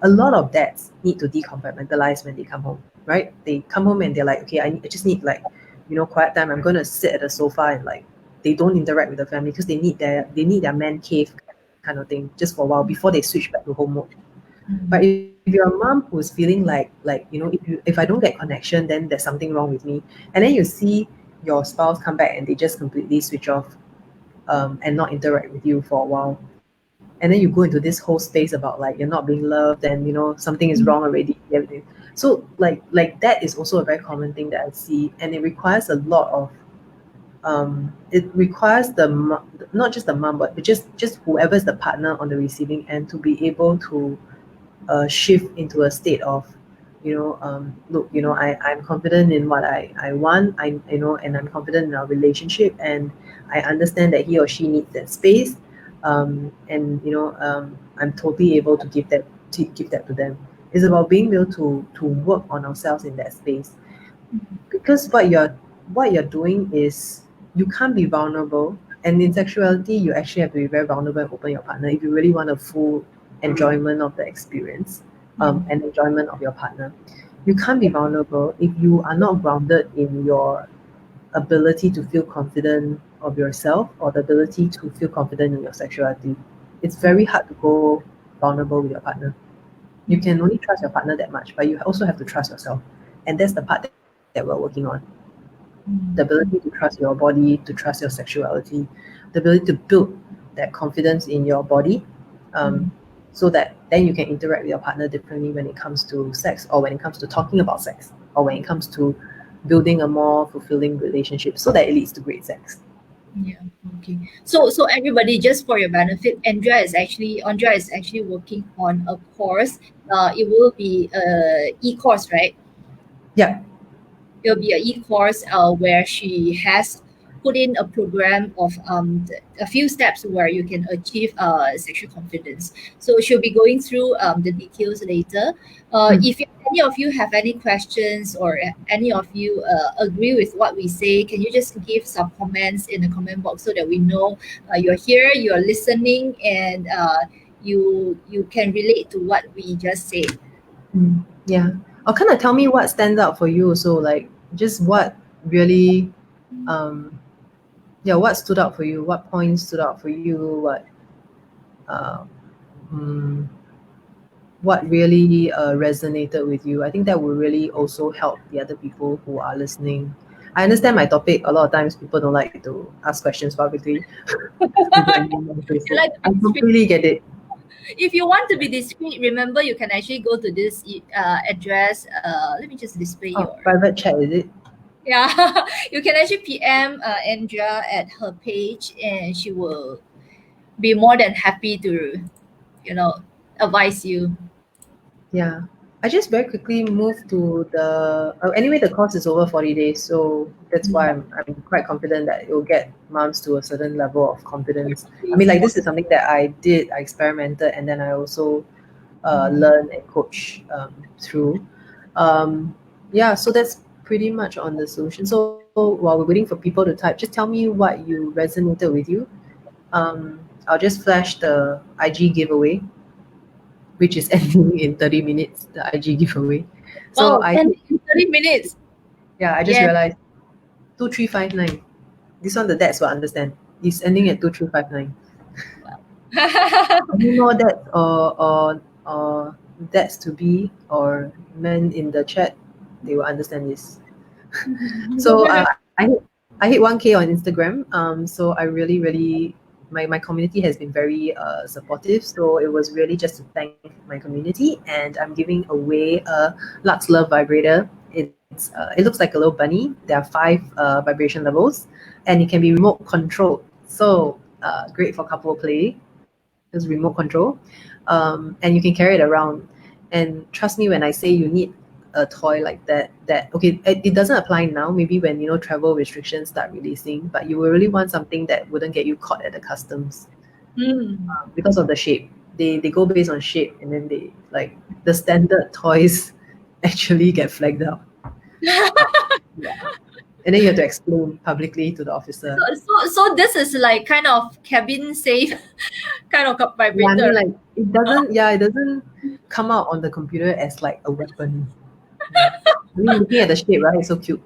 A lot of dads need to decompartmentalize when they come home, right? They come home and they're like, okay, I just need like, quiet time. I'm gonna sit at the sofa and like they don't interact with the family because they need their man cave kind of thing just for a while before they switch back to home mode. But if you're a mom who's feeling like if I don't get connection, then there's something wrong with me, and then you see your spouse come back and they just completely switch off, and not interact with you for a while, and then you go into this whole space about like you're not being loved and something is wrong already, everything. So like that is also a very common thing that I see, and it requires a lot of it requires not just the mom, but just whoever's the partner on the receiving end to be able to shift into a state of, look, I'm confident in what I want, and I'm confident in our relationship, and I understand that he or she needs that space, and I'm totally able to give that to them. It's about being able to work on ourselves in that space, because what you're doing is you can't be vulnerable, and in sexuality you actually have to be very vulnerable and open your partner if you really want a full enjoyment of the experience, and enjoyment of your partner. You can't be vulnerable if you are not grounded in your ability to feel confident of yourself or the ability to feel confident in your sexuality. It's very hard to go vulnerable with your partner. You can only trust your partner that much, but you also have to trust yourself, and that's the part that we're working on. The ability to trust your body, to trust your sexuality, the ability to build that confidence in your body, so that then you can interact with your partner differently when it comes to sex, or when it comes to talking about sex, or when it comes to building a more fulfilling relationship so that it leads to great sex. Yeah. Okay. So everybody, just for your benefit, Andrea is actually working on a course. It will be a e-course, right? Yeah. It'll be a e-course where she has put in a program of a few steps where you can achieve sexual confidence. So she'll be going through the details later. If any of you have any questions, or any of you agree with what we say, can you just give some comments in the comment box so that we know you're here, you're listening, and you can relate to what we just said. Yeah. Or kind of tell me what stands out for you. So like just what really, um, yeah, what stood out for you? What points stood out for you? Uh, mm, what really resonated with you? I think that will really also help the other people who are listening. I understand my topic. A lot of times people don't like to ask questions publicly. People anymore on You Facebook. like to I be discreet. completely get it. If you want to be discreet, remember you can actually go to this address. Let me just display Oh, your. private chat, is it? Yeah, you can actually PM Andrea at her page, and she will be more than happy to, you know, advise you. Yeah. I just very quickly moved to anyway, the course is over 40 days, so that's why I'm quite confident that it will get moms to a certain level of confidence. I mean, like, this is something that I experimented, and then I also learn and coach through. Yeah, so that's pretty much on the solution. So while we're waiting for people to type, just tell me what you resonated with you. I'll just flash the IG giveaway, which is ending in 30 minutes, the IG giveaway. So Wow, and in 30 minutes. yeah, I just Yes. realized 2359. This one the dads will understand. It's ending at 2359. Any more dads or dads to be or men in the chat, they will understand this. So I hit 1K on Instagram. So I really my community has been very supportive. So it was really just to thank my community, and I'm giving away a Lux Love vibrator. It looks like a little bunny. There are 5 vibration levels, and it can be remote controlled. So great for couple play. It's remote control, and you can carry it around. And trust me when I say you need a toy like that. That okay, it doesn't apply now. Maybe when travel restrictions start releasing, but you will really want something that wouldn't get you caught at the customs because of the shape. They go based on shape, and then they like the standard toys actually get flagged out. Yeah. And then you have to explain publicly to the officer. So this is like kind of cabin safe kind of Yeah, I vibrator, mean, right? like it doesn't come out on the computer as like a weapon. Yeah. I mean, looking at the shape, right? It's so cute.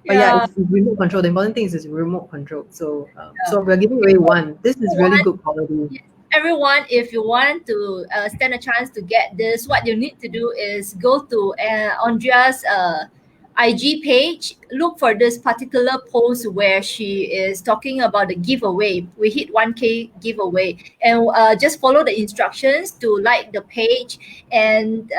But yeah, Yeah. it's remote control. The important thing is it's remote control. So we're giving away one. This is really good quality. Yes, everyone, if you want to stand a chance to get this, what you need to do is go to Andrea's IG page, look for this particular post where she is talking about the giveaway. We hit 1K giveaway, and just follow the instructions to like the page and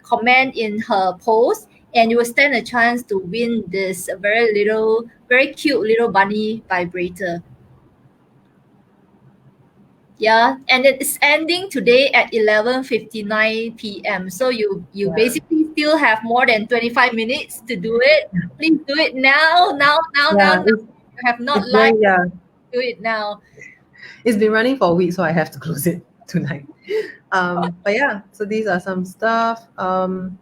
comment in her post, and you will stand a chance to win this very cute little bunny vibrator. Yeah, and it's ending today at 11:59 p.m. So you Yeah, basically still have more than 25 minutes to do it. Please do it now, now, now, now, yeah, now. If you have not it's very liked, yeah. do it now. It's been running for a week, so I have to close it tonight. But yeah, so these are some stuff. And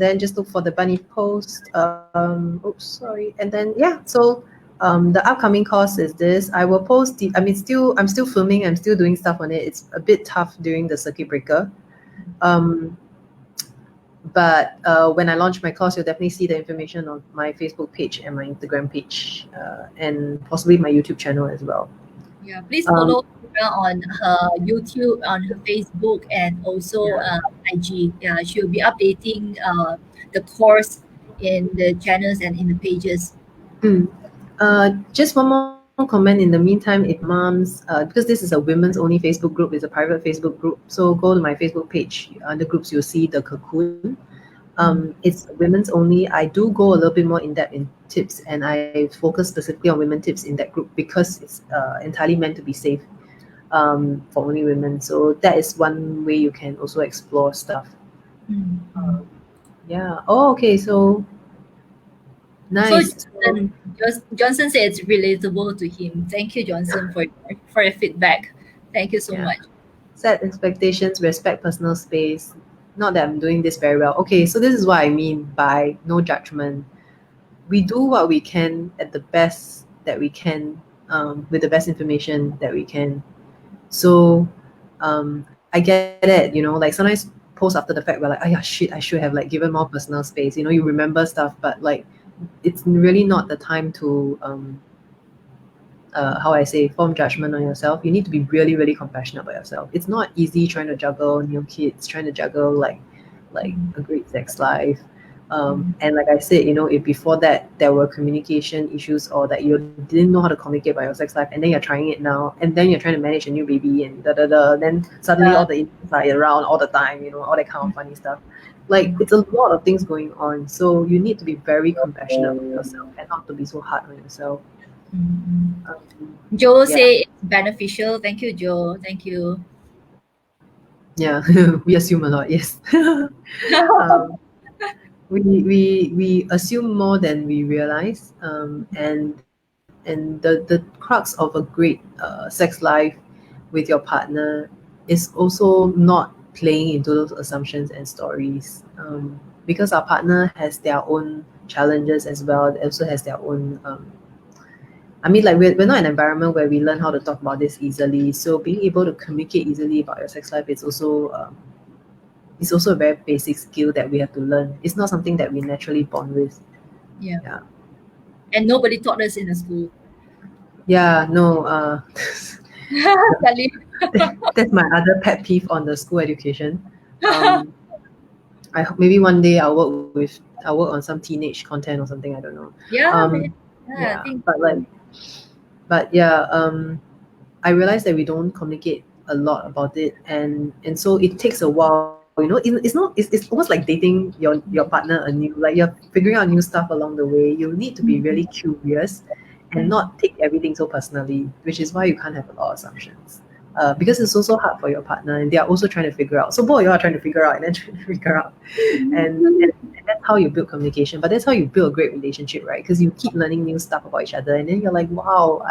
then just look for the bunny post. Oops, sorry. And then yeah, so the upcoming course is this. I will post the. I mean, I'm still filming. I'm still doing stuff on it. It's a bit tough during the circuit breaker. Um, but when I launch my course, you'll definitely see the information on my Facebook page and my Instagram page, and possibly my YouTube channel as well. Yeah, please Um, follow her on her YouTube, on her Facebook, and also yeah. IG. Yeah, she'll be updating the course in the channels and in the pages. Mm. Just one more comment in the meantime, if moms, because this is a women's only Facebook group, it's a private Facebook group. So go to my Facebook page, under groups, you'll see the cocoon. It's women's only. I do go a little bit more in depth in tips, and I focus specifically on women tips in that group because it's entirely meant to be safe for only women. So that is one way you can also explore stuff. Mm. Yeah. Oh, okay. So So nice. So Johnson said it's relatable to him. Thank you, Johnson, for your feedback. Thank you so yeah. much. Set expectations, respect personal space. Not that I'm doing this very well. Okay, so this is what I mean by no judgment. We do what we can at the best that we can, with the best information that we can. So I get it, like sometimes post after the fact, we're like, oh yeah, shit, I should have like given more personal space. You remember stuff, but like it's really not the time to how I say, form judgment on yourself. You need to be really, really compassionate about yourself. It's not easy trying to juggle new kids, trying to juggle like a great sex life. And like I said, if before that there were communication issues or that you didn't know how to communicate about your sex life, and then you're trying it now, and then you're trying to manage a new baby and da da da, then suddenly Yeah. all the infants are around all the time, all that kind of funny stuff. Like it's a lot of things going on. So you need to be very compassionate with yourself and not to be so hard on yourself. Mm. Joe Yeah. say it's beneficial. Thank you, Joe. Thank you. Yeah, we assume a lot, yes. um, we assume more than we realize, and the crux of a great sex life with your partner is also not playing into those assumptions and stories, because our partner has their own challenges as well. They also has their own I mean, like we're not an environment where we learn how to talk about this easily. So being able to communicate easily about your sex life is also a very basic skill that we have to learn. It's not something that we naturally born with. Yeah. Yeah. And nobody taught us in the school. Yeah, no, Sadly. that's my other pet peeve on the school education. Um, maybe one day I'll work on some teenage content or something. I don't know. Yeah, man. Yeah, I Yeah, think but yeah, I realized that we don't communicate a lot about it, and so it takes a while. It's almost like dating your partner anew. Like you're figuring out new stuff along the way. You need to be really curious, and not take everything so personally, which is why you can't have a lot of assumptions. Because it's also hard for your partner, and they are also trying to figure out. So both of you are trying to figure out, and then trying to figure out, and that's how you build communication. But that's how you build a great relationship, right? Because you keep learning new stuff about each other, and then you're like, wow,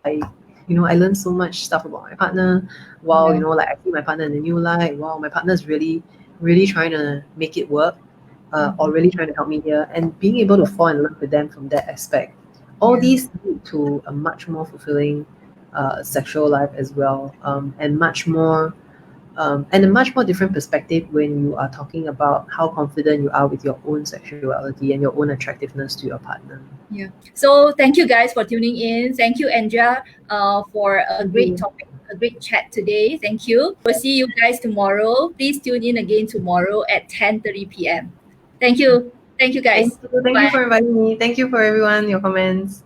I learned so much stuff about my partner. Wow, yeah. like I see my partner in a new light. Wow, my partner's really, really trying to make it work, or really trying to help me here, and being able to fall in love with them from that aspect. All Yeah. these lead to a much more fulfilling sexual life as well, and much more and a much more different perspective when you are talking about how confident you are with your own sexuality and your own attractiveness to your partner. Yeah. So thank you guys for tuning in. Thank you, Andrea, for a Thank great you. topic, a great chat today. Thank you. We'll see you guys tomorrow. Please tune in again tomorrow at 10:30 p.m. Thank you. Thank you, guys. Thank you. Thank you Bye. for inviting me. Thank you for everyone, your comments.